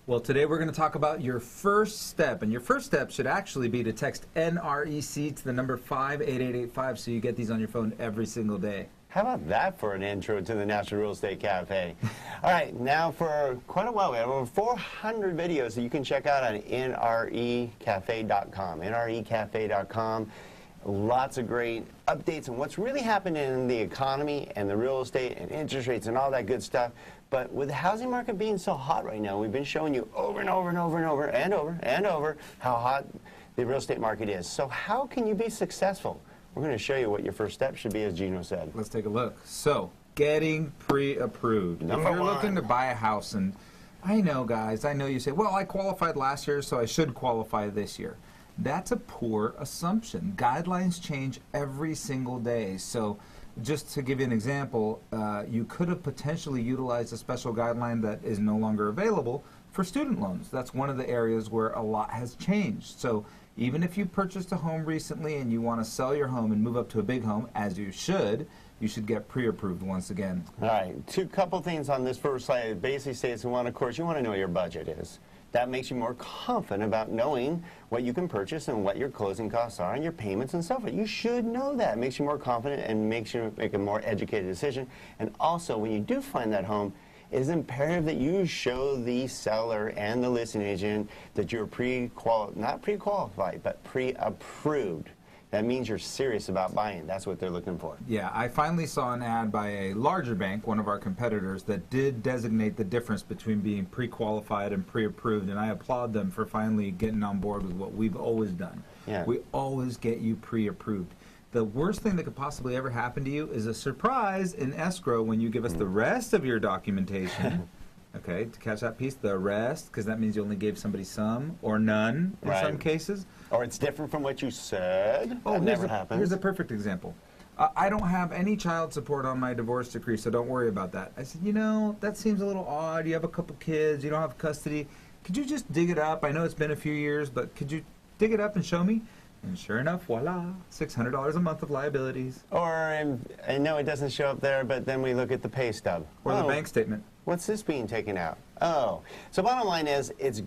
Well, today we're going to talk about your first step, and your first step should actually be to text NREC to the number 58885 so you get these on your phone every single day. How about that for an intro to the National Real Estate Cafe? All right, now for quite a while, we have over 400 videos that you can check out on nrecafe.com. nrecafe.com. Lots of great updates on what's really happening in the economy and the real estate and interest rates and all that good stuff. But with the housing market being so hot right now, we've been showing you over and over and over and over and over and over how hot the real estate market is. So how can you be successful? We're going to show you what your first step should be, as Gino said. Let's take a look. So, getting pre-approved. If you're looking to buy a house, and I know, guys, I know you say, well, I qualified last year, so I should qualify this year. That's a poor assumption. Guidelines change every single day. So just to give you an example, you could have potentially utilized a special guideline that is no longer available for student loans. That's one of the areas where a lot has changed. So even if you purchased a home recently and you want to sell your home and move up to a big home, as you should get pre-approved once again. All right, couple things on this first slide. It basically says, of course, you want to know what your budget is. That makes you more confident about knowing what you can purchase and what your closing costs are and your payments and so forth. You should know that. It makes you more confident and makes you make a more educated decision. And also, when you do find that home, it is imperative that you show the seller and the listing agent that you're not pre-qualified, but pre-approved. That means you're serious about buying. That's what they're looking for. Yeah, I finally saw an ad by a larger bank, one of our competitors, that did designate the difference between being pre-qualified and pre-approved, and I applaud them for finally getting on board with what we've always done. Yeah. We always get you pre-approved. The worst thing that could possibly ever happen to you is a surprise in escrow when you give us the rest of your documentation. Okay, to catch that piece, the rest, because that means you only gave somebody some or none in some cases. Or it's different from what you said. Oh, that never happens. Here's a perfect example. I don't have any child support on my divorce decree, so don't worry about that. I said, you know, that seems a little odd. You have a couple kids. You don't have custody. Could you just dig it up? I know it's been a few years, but could you dig it up and show me? And sure enough, voila, $600 a month of liabilities. Or, I know it doesn't show up there, but then we look at the pay stub. Or the bank statement. What's this being taken out? Oh. So bottom line is, it's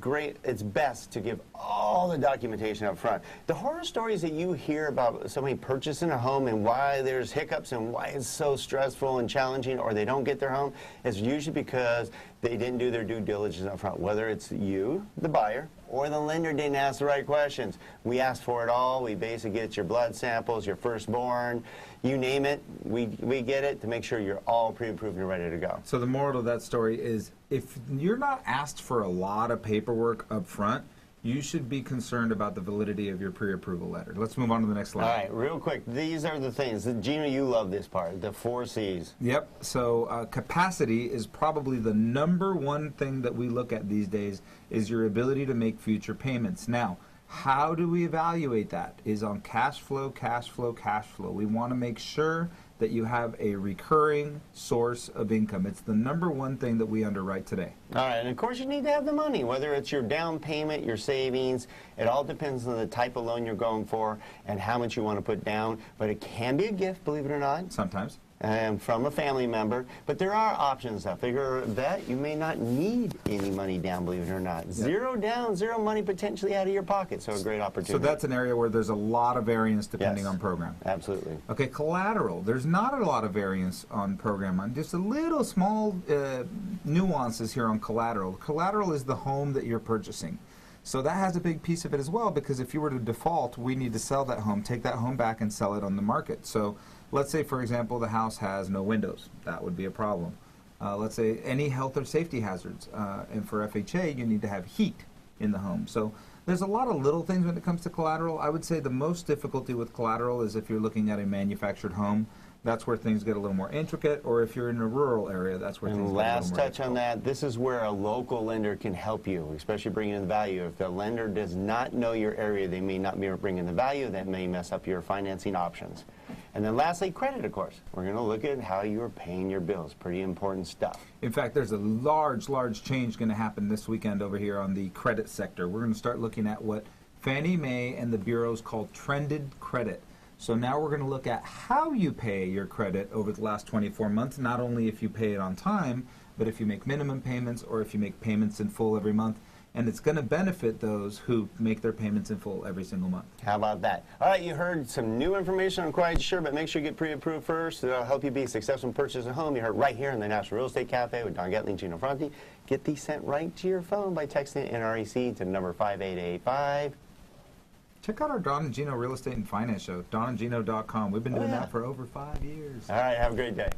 best to give all the documentation up front. The horror stories that you hear about somebody purchasing a home and why there's hiccups and why it's so stressful and challenging, or they don't get their home, is usually because they didn't do their due diligence up front. Whether it's you, the buyer, or the lender didn't ask the right questions. We ask for it all. We basically get your blood samples, your firstborn, you name it. We get it to make sure you're all pre-approved and ready to go. So the moral of that story is, if you're not asked for a lot of paperwork up front, you should be concerned about the validity of your pre-approval letter. Let's move on to the next slide. All right, real quick, these are the things. Gino, you love this part, the 4 C's. Yep, so capacity is probably the number one thing that we look at these days, is your ability to make future payments. Now, how do we evaluate that? Is on cash flow, cash flow, cash flow. We want to make sure that you have a recurring source of income. It's the number one thing that we underwrite today. All right, and of course you need to have the money, whether it's your down payment, your savings. It all depends on the type of loan you're going for and how much you want to put down. But it can be a gift, believe it or not. Sometimes. And from a family member. But there are options. If you're a vet, you may not need any money down, believe it or not. Yep. Zero down, zero money potentially out of your pocket. So a great opportunity. So that's an area where there's a lot of variance depending on program. Absolutely. Okay, collateral. There's not a lot of variance on program. Just a little small nuances here on collateral. Collateral is the home that you're purchasing. So that has a big piece of it as well, because if you were to default, we need to sell that home, take that home back and sell it on the market. So let's say, for example, the house has no windows. That would be a problem. Let's say any health or safety hazards. And for FHA, you need to have heat in the home. So there's a lot of little things when it comes to collateral. I would say the most difficulty with collateral is if you're looking at a manufactured home. That's where things get a little more intricate, or if you're in a rural area, that's where things get a little more last touch on that, this is where a local lender can help you, especially bringing in the value. If the lender does not know your area, they may not be bringing the value. That may mess up your financing options. And then lastly, credit, of course. We're going to look at how you are paying your bills. Pretty important stuff. In fact, there's a large change going to happen this weekend over here on the credit sector. We're going to start looking at what Fannie Mae and the bureaus call trended credit. So now we're going to look at how you pay your credit over the last 24 months, not only if you pay it on time, but if you make minimum payments or if you make payments in full every month. And it's going to benefit those who make their payments in full every single month. How about that? All right, you heard some new information. I'm quite sure, but make sure you get pre-approved first. It'll help you be successful in purchasing a home. You heard right here in the National Real Estate Cafe with Don and Gino Franti. Get these sent right to your phone by texting NREC to number 58885. Check out our Don and Gino Real Estate and Finance show, donandgino.com. We've been doing that for over 5 years. All right, have a great day.